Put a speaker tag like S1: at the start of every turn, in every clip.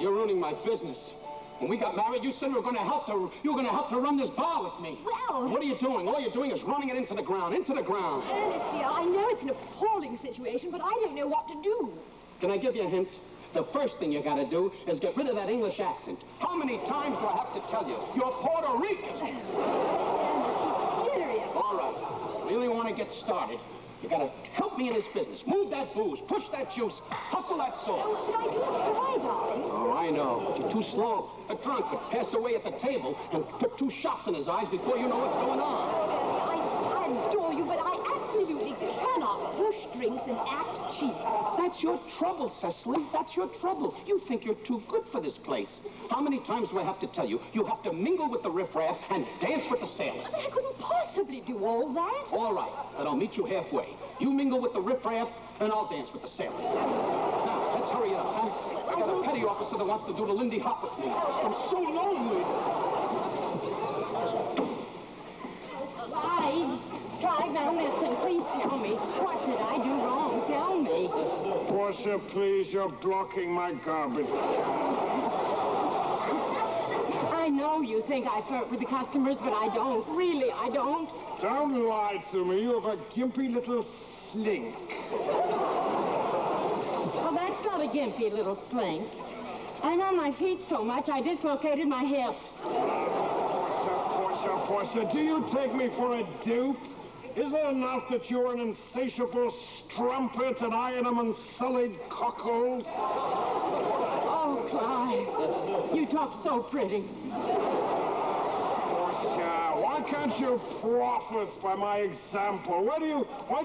S1: You're ruining my business. When we got married, you said you were going to help to run this bar with me.
S2: Well...
S1: What are you doing? All you're doing is running it into the ground,
S2: Ernest, dear, I know it's an appalling situation, but I don't know what to do.
S1: Can I give you a hint? The first thing you got to do is get rid of that English accent. How many times do I have to tell you? You're Puerto Rican.
S2: Ernest, be serious.
S1: All right. Really want to get started? You got to help me in this business. Move that booze. Push that juice. Hustle that sauce.
S2: Oh, should I do it? Try, darling.
S1: Oh, I know. But you're too slow. A drunk could pass away at the table and put 2 shots in his eyes before you know what's going on.
S2: Oh, Ernie, I adore you, but I absolutely cannot push drinks and act cheap.
S1: That's your trouble, Cecily. That's your trouble. You think you're too good for this place. How many times do I have to tell you? You have to mingle with the riffraff and dance with the sailors.
S2: But I couldn't possibly do all that.
S1: All right, then I'll meet you halfway. You mingle with the riffraff, and I'll dance with the sailors. Now, let's hurry it up, huh? I got a petty officer that wants to do the Lindy Hop with me. I'm so lonely.
S3: Clive, now listen, please tell me. What did I do wrong? Tell me.
S4: Portia, please, you're blocking my garbage can.
S3: I know you think I flirt with the customers, but I don't. Really, I don't.
S4: Don't lie to me. You have a gimpy little slink.
S3: Well, that's not a gimpy little slink. I'm on my feet so much, I dislocated my hip.
S4: Portia, do you take me for a dupe? Is it enough that you're an insatiable strumpet and I am an unsullied cuckold?
S3: Oh, Clive, you talk so pretty.
S4: Portia, why can't you profit by my example? Why do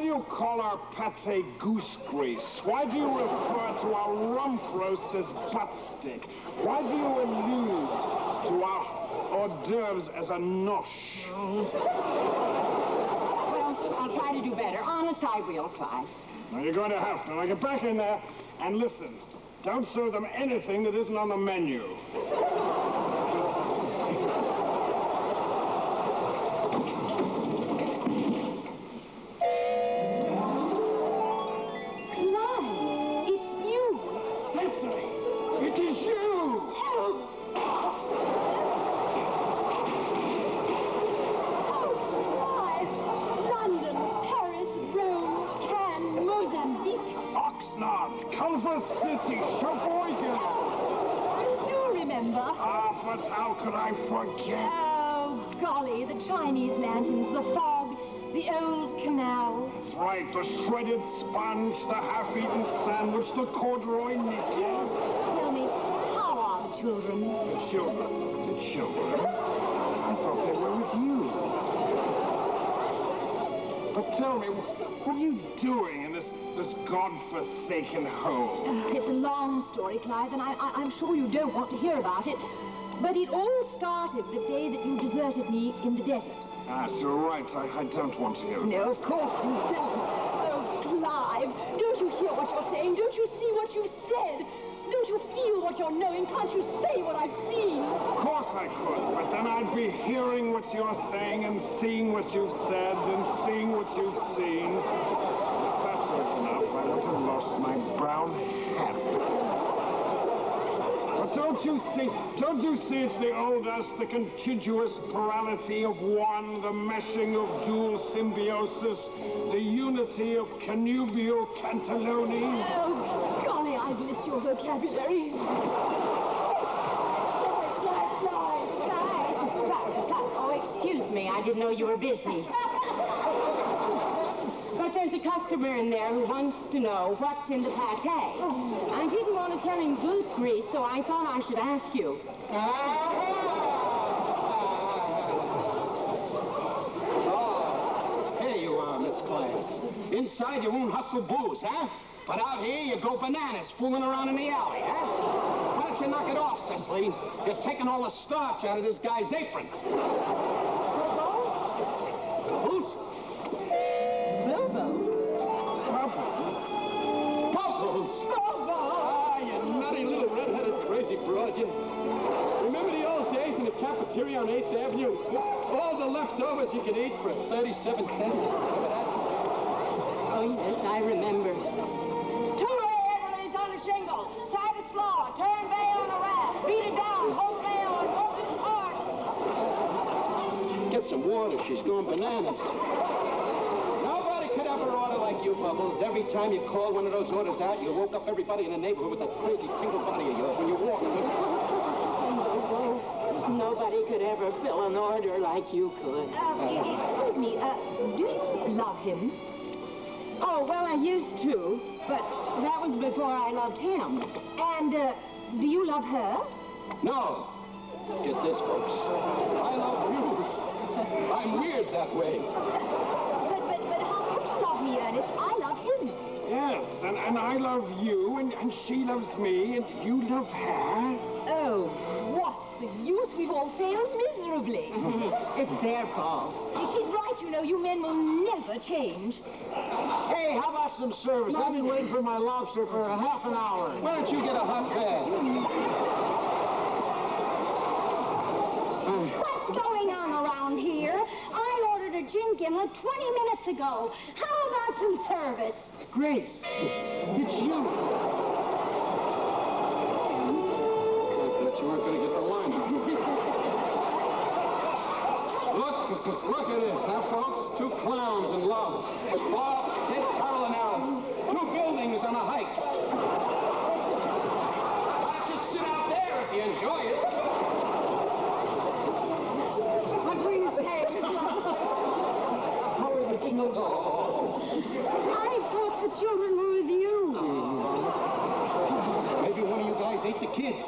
S4: you call our pate goose grease? Why do you refer to our rump roast as butt stick? Why do you allude to our hors d'oeuvres as a nosh?
S3: I'll try to do better. Honest, I will, Clive.
S4: Now, you're going to have to. Now, get back in there and listen. Don't serve them anything that isn't on the menu.
S2: Clive, it's you.
S4: Cecily, it is you. Culver City, Sheboygan.
S2: I do remember.
S4: Ah, but how could I forget?
S2: Oh, golly, the Chinese lanterns, the fog, the old canal.
S4: That's right, the shredded sponge, the half-eaten sandwich, the corduroy knickers.
S2: Yes, tell me, how are the children?
S4: The children? I thought they were with you. But tell me, what are you doing in this godforsaken hole?
S2: It's a long story, Clive, and I'm sure you don't want to hear about it. But it all started the day that you deserted me in the desert.
S4: Ah, so right. I don't want to hear it.
S2: No, of course you don't. Oh, Clive, don't you hear what you're saying? Don't you see what you've said? Don't you feel what you're knowing? Can't you say what I've seen?
S4: Of course I could, but then I'd be hearing what you're saying and seeing what you've said and seeing what you've seen. If that weren't enough, I would have lost my brown hat. But don't you see it's the old us, the contiguous plurality of one, the meshing of dual symbiosis, the unity of connubial cantaloni?
S2: Oh, golly, I've missed your vocabulary.
S3: Oh, excuse me, I didn't know you were busy. But there's a customer in there who wants to know what's in the pate. I didn't want to tell him goose grease, so I thought I should ask you.
S1: Oh, here you are, Miss Class. Inside, you won't hustle booze, huh? But out here, you go bananas, fooling around in the alley, huh? Why don't you knock it off, Cecily? You're taking all the starch out of this guy's apron. Booze? Ah, you nutty little red-headed crazy broad. You remember the old days in the cafeteria on 8th Avenue? All the leftovers you could eat for 37 cents. Remember that?
S3: Oh, yes, I remember. Two-way, everybody's on the shingle. Side it slow. Turn bay on the right.
S1: some water. She's going bananas. Nobody could ever order like you, Bubbles. Every time you called one of those orders out, you woke up everybody in the neighborhood with that crazy tingle body of yours when you walked.
S3: Nobody could ever fill an order like you could.
S2: Excuse me, do you love him?
S3: Oh, well, I used to, but that was before I loved him.
S2: And, do you love her?
S1: No. Get this, folks. I love you. I'm weird that way.
S2: But how can you love me, Ernest? I love him.
S4: Yes, and I love you, and she loves me, and you love her.
S2: Oh, what's the use? We've all failed miserably.
S3: It's their fault.
S2: She's right, you know. You men will never change.
S1: Hey, how about some service? I've been waiting for my lobster for a half an hour. Why don't you get a hot bath?
S2: What's going on around here? I ordered a gin gimlet 20 minutes ago. How about some service?
S1: Grace, it's you. I thought you weren't going to get the line out. Look at this, huh, folks? Two clowns in love. Bob, Ted, Carol, and Alice. Two buildings on a hike. Why don't you sit out there if you enjoy it?
S3: What were you saying?
S1: How are the children?
S3: I thought the children were with you.
S1: Maybe one of you guys ate the kids.